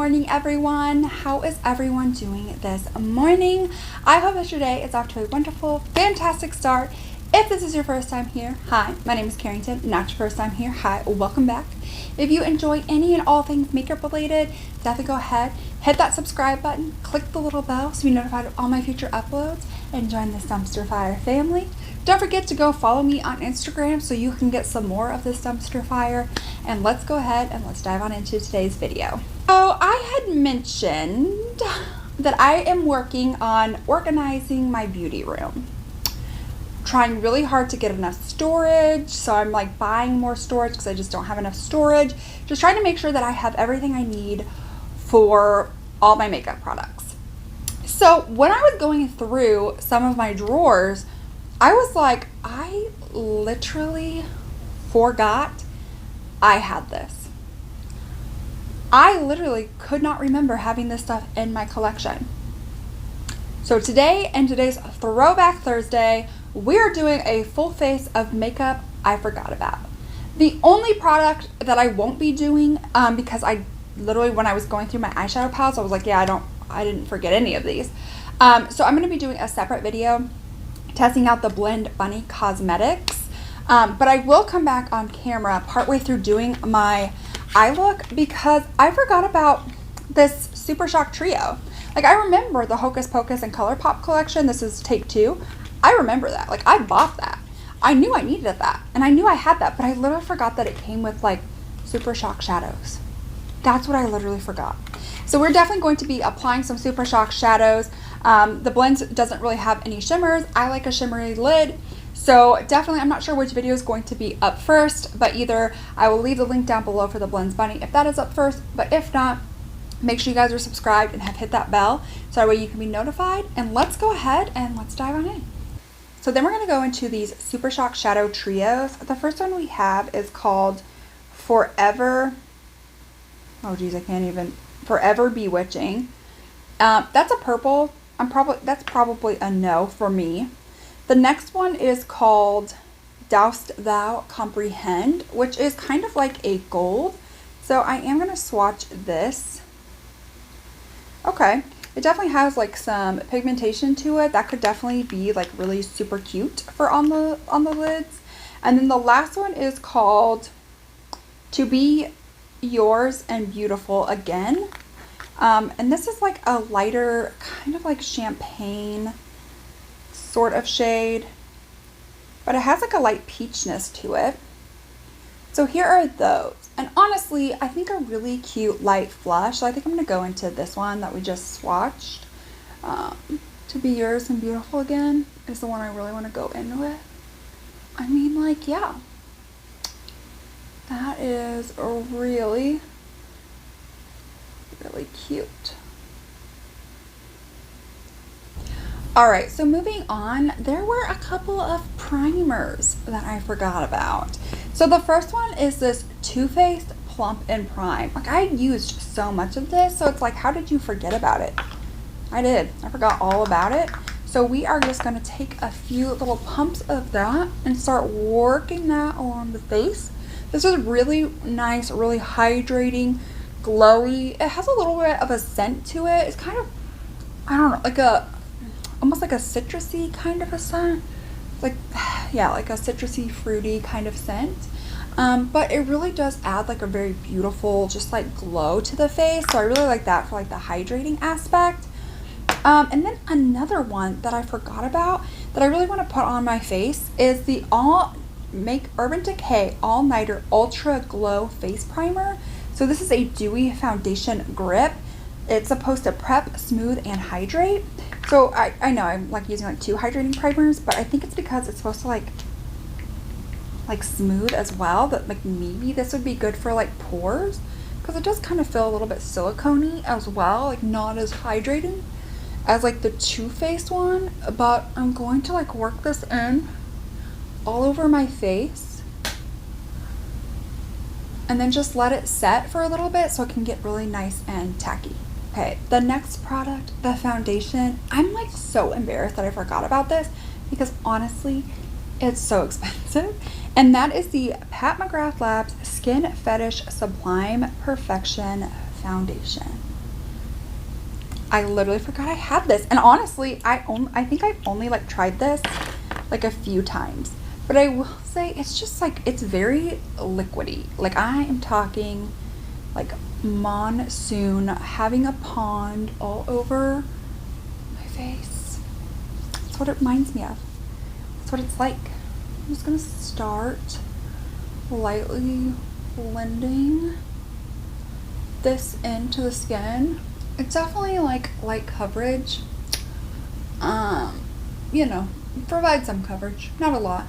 morning, everyone. How is everyone doing this morning? I hope that your day is off to a wonderful, fantastic start. If this is your first time here, hi, my name is Carrington. Not your first time here, hi, welcome back. If you enjoy any and all things makeup related, definitely go ahead, hit that subscribe button, click the little bell so you're notified of all my future uploads, and join this dumpster fire family. Don't forget to go follow me on Instagram so you can get some more of this dumpster fire. And let's go ahead and let's dive on into today's video. So I had mentioned that I am working on organizing my beauty room. Trying really hard to get enough storage, so I'm like buying more storage because I just don't have enough storage. Just trying to make sure that I have everything I need for all my makeup products. So when I was going through some of my drawers, I was like, I literally forgot I had this. I literally could not remember having this stuff in my collection. So today, and today's Throwback Thursday, we're doing a full face of makeup I forgot about. The only product that I won't be doing, because I literally, when I was going through my eyeshadow palettes, I was like, yeah, I didn't forget any of these. So I'm going to be doing a separate video testing out the Blend Bunny Cosmetics. But I will come back on camera partway through doing my eye look because I forgot about this Super Shock Trio. Like, I remember the Hocus Pocus and ColourPop collection. This is take 2. I remember that. Like, I bought that. I knew I needed that. And I knew I had that, but I literally forgot that it came with, like, Super Shock shadows. That's what I literally forgot. So we're definitely going to be applying some Super Shock shadows. The blend doesn't really have any shimmers. I like a shimmery lid. So definitely, I'm not sure which video is going to be up first, but either I will leave the link down below for the Blends Bunny if that is up first, but if not, make sure you guys are subscribed and have hit that bell so that way you can be notified. And let's go ahead and let's dive on in. So then we're going to go into these Super Shock Shadow Trios. The first one we have is called Forever, oh geez, I can't even, Forever Bewitching. That's a purple. That's probably a no for me. The next one is called Dost Thou Comprehend, which is kind of like a gold. So I am going to swatch this. Okay, it definitely has like some pigmentation to it. That could definitely be like really super cute for on the lids. And then the last one is called To Be Yours and Beautiful Again. And this is like a lighter, kind of like champagne sort of shade, but it has like a light peachness to it. So here are those. And honestly, I think a really cute light flush. So I think I'm going to go into this one that we just swatched. To Be Yours and Beautiful Again is the one I really want to go in with. I mean, like, yeah. That is a really cute. Alright, so moving on, there were a couple of primers that I forgot about. So the first one is this Too Faced Plump and Prime. Like, I used so much of this, so it's like, how did you forget about it? I did. I forgot all about it. So we are just going to take a few little pumps of that and start working that along the face. This is really nice, really hydrating, glowy. It has a little bit of a scent to it. It's kind of, I don't know, like almost like a citrusy kind of a scent. Like, yeah, like a citrusy, fruity kind of scent. But it really does add like a very beautiful, just like glow to the face. So I really like that for like the hydrating aspect. And then another one that I forgot about that I really want to put on my face is the Urban Decay All Nighter Ultra Glow Face Primer. So this is a dewy foundation grip. It's supposed to prep, smooth, and hydrate. So I know I'm like using like 2 hydrating primers, but I think it's because it's supposed to like smooth as well, that like maybe this would be good for like pores, because it does kind of feel a little bit silicone-y as well, like not as hydrating as like the Too Faced one. But I'm going to like work this in all over my face and then just let it set for a little bit so it can get really nice and tacky. Okay, the next product, the foundation, I'm like so embarrassed that I forgot about this because honestly, it's so expensive. And that is the Pat McGrath Labs Skin Fetish Sublime Perfection Foundation. I literally forgot I had this. And honestly, I think I've only like tried this like a few times. But I will say it's just like, it's very liquidy. Like I am talking like monsoon, having a pond all over my face. That's what it reminds me of. That's what it's like. I'm just gonna start lightly blending this into the skin. It's definitely like light coverage. You know, provide some coverage, not a lot,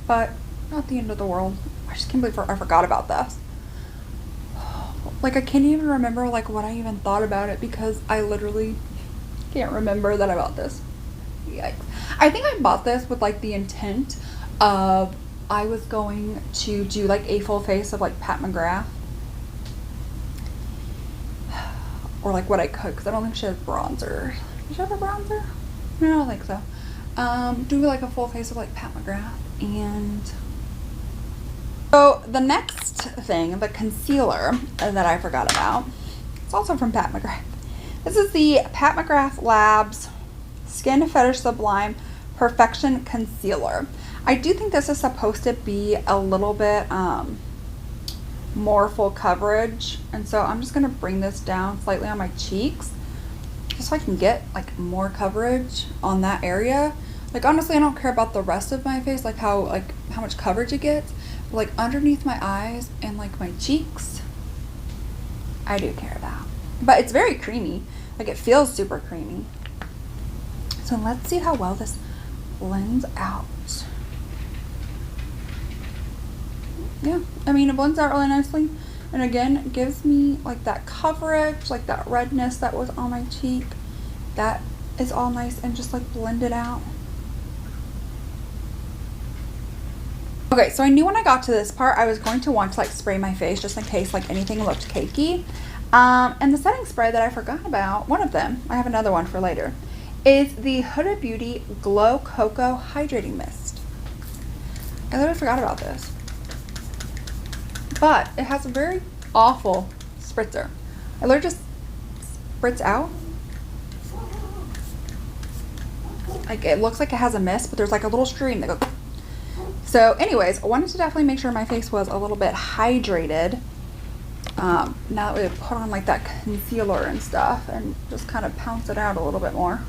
but not the end of the world. I just can't believe I forgot about this. Like I can't even remember like what I even thought about it because I literally can't remember that I bought this. Yikes. I think I bought this with like the intent of I was going to do like a full face of like Pat McGrath. Or like what I could, because I don't think she has bronzer. Does she have a bronzer? No, I don't think so. Do like a full face of like Pat McGrath. And so the next thing, the concealer that I forgot about, it's also from Pat McGrath. This is the Pat McGrath Labs Skin Fetish Sublime Perfection Concealer. I do think this is supposed to be a little bit more full coverage, and so I'm just going to bring this down slightly on my cheeks just so I can get like more coverage on that area. Like honestly, I don't care about the rest of my face, like how much coverage it gets, but like underneath my eyes and like my cheeks, I do care about. But it's very creamy, like it feels super creamy. So let's see how well this blends out. Yeah, I mean it blends out really nicely, and again it gives me like that coverage, like that redness that was on my cheek, that is all nice and just like blended out. Okay, so I knew when I got to this part I was going to want to like spray my face just in case like anything looked cakey. And the setting spray that I forgot about, one of them, I have another one for later, is the Huda Beauty Glow Cocoa Hydrating Mist. I literally forgot about this. But it has a very awful spritzer. It literally just spritz out. Like it looks like it has a mist, but there's like a little stream that goes. So anyways, I wanted to definitely make sure my face was a little bit hydrated. Now that we put on like that concealer and stuff, and just kind of pounce it out a little bit more.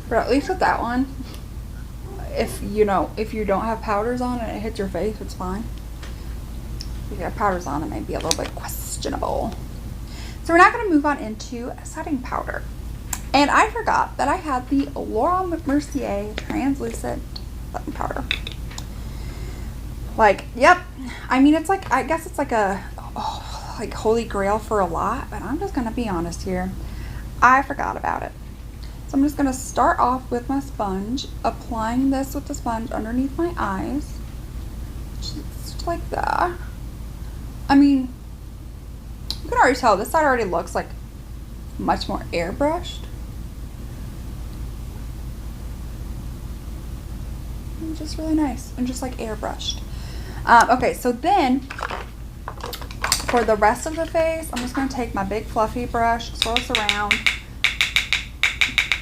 But at least with that one, if you don't have powders on and it hits your face, it's fine. If you have powders on, it may be a little bit questionable. So we're now going to move on into setting powder. And I forgot that I had the Laura Mercier translucent setting powder. Like, yep. I mean, it's like, I guess it's like a like holy grail for a lot, but I'm just going to be honest here. I forgot about it. So I'm just going to start off with my sponge, applying this with the sponge underneath my eyes. Just like that. I mean, you can already tell this side already looks like much more airbrushed. And just really nice and just like airbrushed. Okay, so then for the rest of the face, I'm just going to take my big fluffy brush, swirl this around,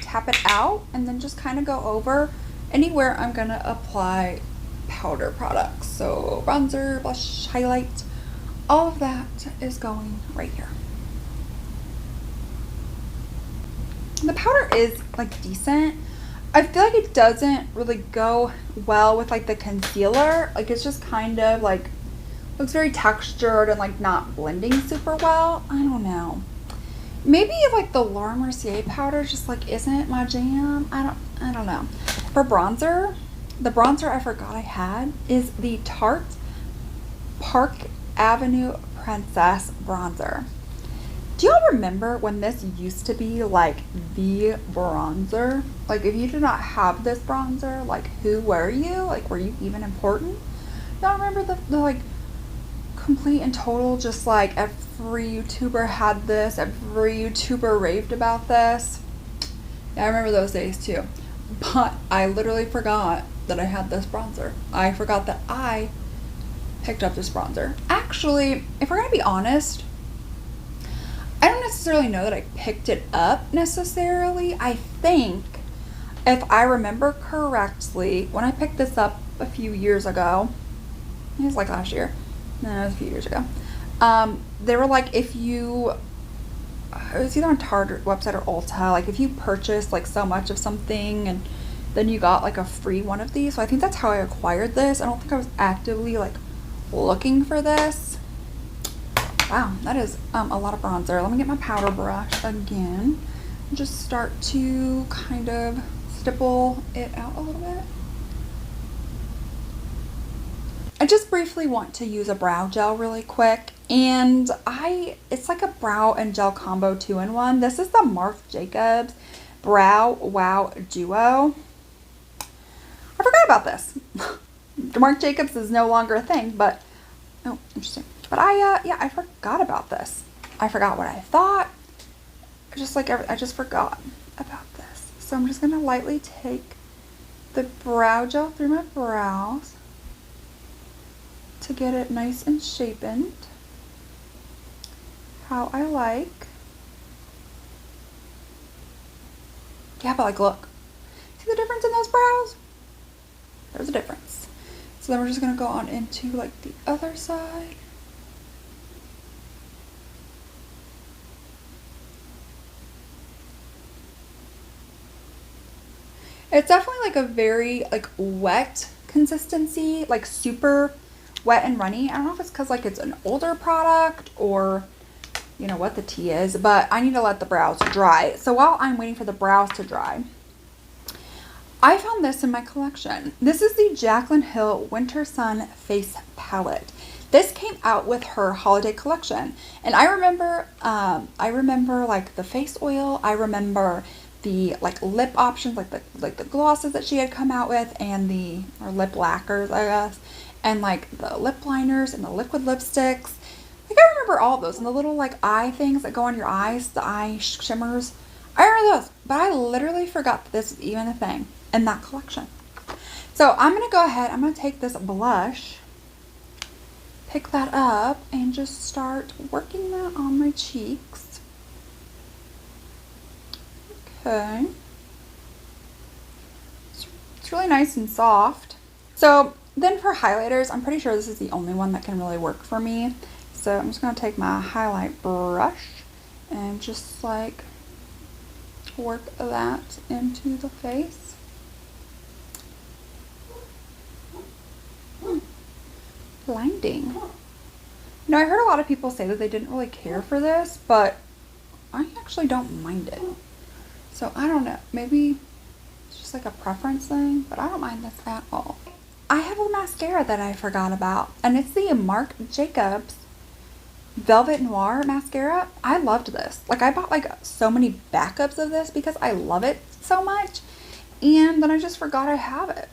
tap it out, and then just kind of go over anywhere I'm going to apply powder products. So bronzer, blush, highlight, all of that is going right here. The powder is like decent. I feel like it doesn't really go well with like the concealer. Like it's just kind of like looks very textured and like not blending super well. I don't know. Maybe like the Laura Mercier powder just like isn't my jam. I don't know. For bronzer, the bronzer I forgot I had is the Tarte Park Avenue Princess bronzer. Do y'all remember when this used to be like the bronzer? Like if you did not have this bronzer, like who were you? Like were you even important? Y'all remember the like complete and total, just like every YouTuber had this, every YouTuber raved about this. Yeah, I remember those days too. But I literally forgot that I had this bronzer. I forgot that I picked up this bronzer. Actually, if we're gonna be honest, I don't necessarily know that I picked it up necessarily. I think, if I remember correctly, when I picked this up a few years ago, it was like last year, no, it was a few years ago, they were like, if you, it was either on Target website or Ulta, like if you purchased like so much of something and then you got like a free one of these. So I think that's how I acquired this. I don't think I was actively like looking for this. Wow, that is a lot of bronzer. Let me get my powder brush again. Just start to kind of stipple it out a little bit. I just briefly want to use a brow gel really quick, and it's like a brow and gel combo 2-in-1. This is the Marc Jacobs Brow Wow Duo. I forgot about this. Marc Jacobs is no longer a thing, but oh, interesting. But I forgot about this. I forgot what I thought. I just forgot about this. So I'm just gonna lightly take the brow gel through my brows to get it nice and shapen, how I like. Yeah, but like, look, see the difference in those brows? There's a difference. So then we're just gonna go on into like the other side. It's definitely like a very like wet consistency, like super wet and runny. I don't know if it's because like it's an older product or you know what the tea is, but I need to let the brows dry. So while I'm waiting for the brows to dry, I found this in my collection. This is the Jaclyn Hill Winter Sun Face Palette. This came out with her holiday collection, and I remember like the face oil. I remember the like lip options, like the glosses that she had come out with, and or lip lacquers, I guess, and like the lip liners and the liquid lipsticks. Like I remember all those, and the little like eye things that go on your eyes, the eye shimmers. I remember those, but I literally forgot that this was even a thing in that collection. So I'm gonna go ahead. I'm gonna take this blush, pick that up, and just start working that on my cheeks. Okay. It's really nice and soft. So then for highlighters, I'm pretty sure this is the only one that can really work for me. So I'm just going to take my highlight brush and just like work that into the face. Blinding. Now I heard a lot of people say that they didn't really care for this, but I actually don't mind it. So I don't know, maybe it's just like a preference thing, but I don't mind this at all. I have a mascara that I forgot about, and it's the Marc Jacobs Velvet Noir mascara. I loved this. Like I bought like so many backups of this because I love it so much, and then I just forgot I have it.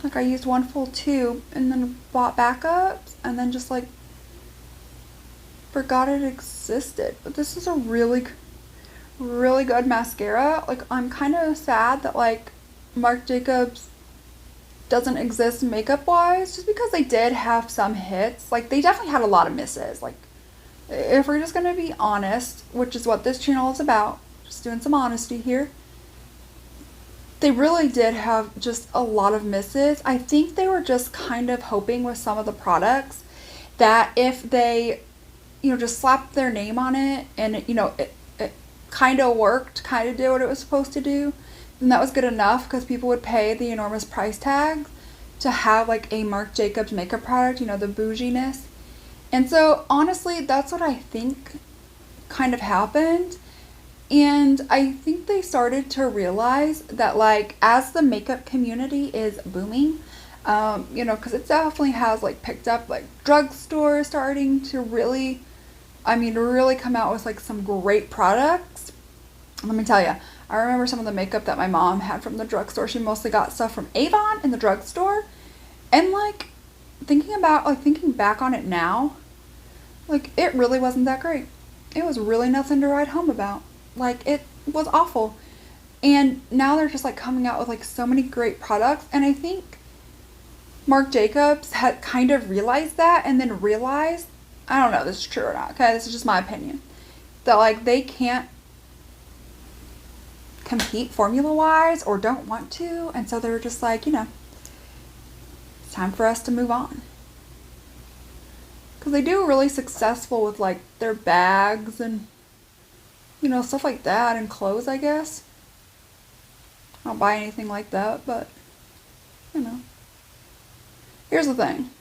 Like I used one full tube and then bought backups and then just like forgot it existed. But this is a really good mascara. Like I'm kind of sad that like Marc Jacobs doesn't exist makeup wise, just because they did have some hits. Like they definitely had a lot of misses. Like if we're just gonna be honest, which is what this channel is about, just doing some honesty here, they really did have just a lot of misses. I think they were just kind of hoping with some of the products that if they, you know, just slapped their name on it and it, you know, it kind of worked, kind of did what it was supposed to do, then that was good enough because people would pay the enormous price tag to have like a Marc Jacobs makeup product, you know, the bouginess. And so honestly, that's what I think kind of happened. And I think they started to realize that like as the makeup community is booming, you know, because it definitely has like picked up, like drugstores starting to really, I mean, really come out with like some great products. Let me tell you, I remember some of the makeup that my mom had from the drugstore. She mostly got stuff from Avon in the drugstore. And like thinking back on it now, like it really wasn't that great. It was really nothing to write home about. Like it was awful. And now they're just like coming out with like so many great products. And I think Marc Jacobs had kind of realized that, and then realized I don't know if this is true or not, okay? This is just my opinion. That, like, they can't compete formula-wise or don't want to. And so they're just like, you know, it's time for us to move on. Because they do really successful with, like, their bags and, you know, stuff like that. And clothes, I guess. I don't buy anything like that, but, you know. Here's the thing.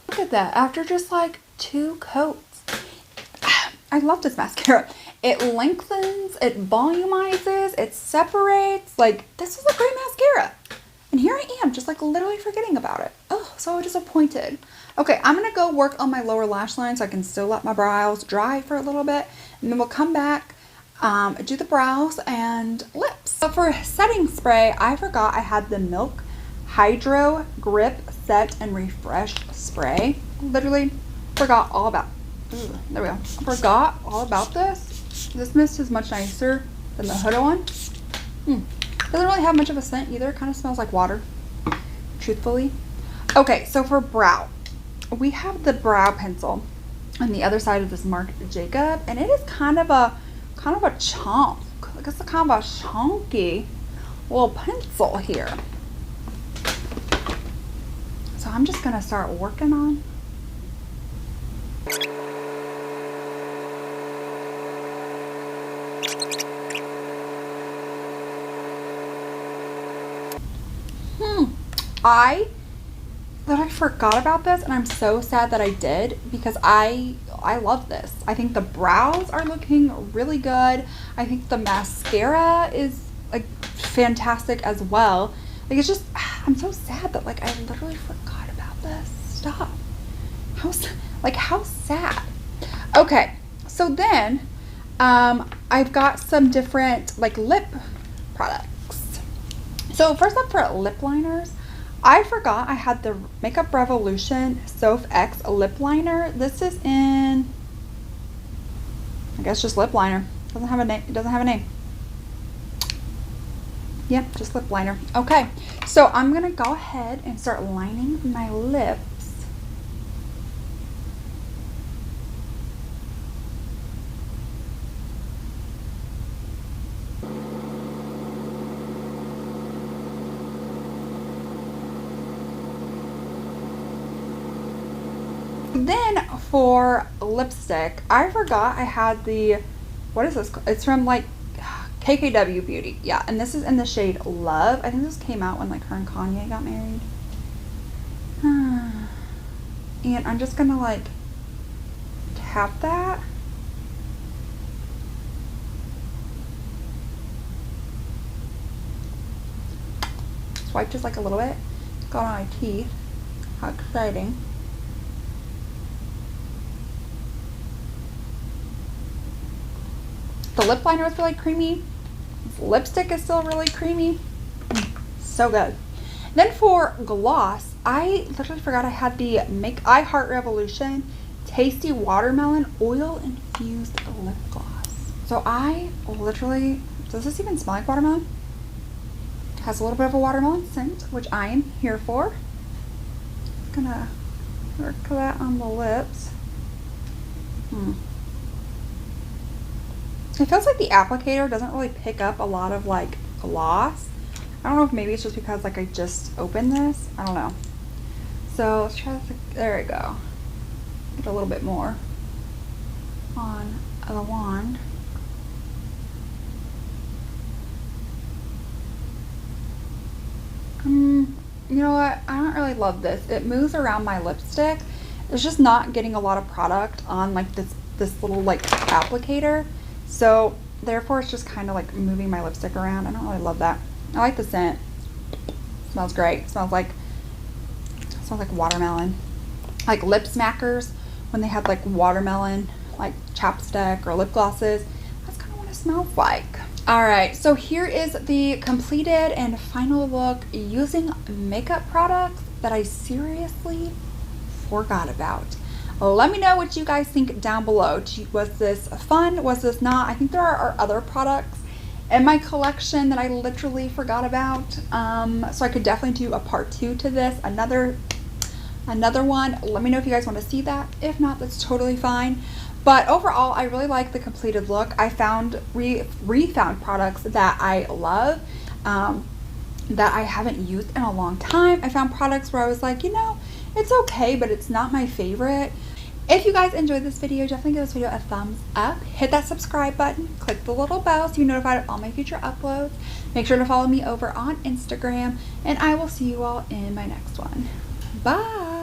Look at that. After just, like, 2 coats. I love this mascara. It lengthens, it volumizes, it separates. Like, this is a great mascara. And here I am, just like literally forgetting about it. Oh, so disappointed. Okay, I'm gonna go work on my lower lash line so I can still let my brows dry for a little bit. And then we'll come back, do the brows and lips. So for setting spray, I forgot I had the Milk Hydro Grip Set and Refresh Spray. Literally forgot all about. Ooh, there we go. Forgot all about this. This mist is much nicer than the Huda one. Doesn't really have much of a scent either. Kind of smells like water, truthfully. Okay, so for brow, we have the brow pencil on the other side of this Marc Jacob, and it is kind of a chunk. I guess it's kind of a chunky little pencil here. So I'm just gonna start working on. I literally forgot about this, and I'm so sad that I did, because I love this. I think the brows are looking really good. I think the mascara is like fantastic as well. Like, it's just, I'm so sad that like I literally forgot about this stuff. How sad. Okay, so then I've got some different like lip products. So first up, for lip liners, I forgot I had the Makeup Revolution Soph X lip liner. This is in, I guess, just lip liner. Doesn't have a name. It doesn't have a name. Yep, just lip liner. Okay, so I'm gonna go ahead and start lining my lips. Then for lipstick, I forgot I had the, what is this? It's from like KKW Beauty. Yeah, and this is in the shade Love. I think this came out when like her and Kanye got married. And I'm just gonna like tap that. Swipe just like a little bit. Got on my teeth. How exciting. The lip liner is really creamy. This lipstick is still really creamy. So good. Then for gloss, I literally forgot I had the Make I Heart Revolution Tasty Watermelon Oil Infused Lip Gloss. So I literally, does this even smell like watermelon? It has a little bit of a watermelon scent, which I am here for. Just gonna work that on the lips. It feels like the applicator doesn't really pick up a lot of like gloss. I don't know if maybe it's just because like I just opened this. I don't know. So let's try this. There we go. Get a little bit more on the wand. You know what? I don't really love this. It moves around my lipstick. It's just not getting a lot of product on like this little like applicator. So therefore it's just kind of like moving my lipstick around. I don't really love that. I like the scent. It smells great. It smells like watermelon. Like lip smackers, when they had like watermelon like chapstick or lip glosses. That's kind of what it smells like. Alright, so here is the completed and final look using makeup products that I seriously forgot about. Let me know what you guys think down below. Was this fun? Was this not? I think there are other products in my collection that I literally forgot about. So I could definitely do a part 2 to this. Another another one. Let me know if you guys want to see that. If not, that's totally fine. But overall, I really like the completed look. I found refound products that I love, that I haven't used in a long time. I found products where I was like, you know, it's okay, but it's not my favorite. If you guys enjoyed this video, definitely give this video a thumbs up. Hit that subscribe button. Click the little bell so you're notified of all my future uploads. Make sure to follow me over on Instagram. And I will see you all in my next one. Bye!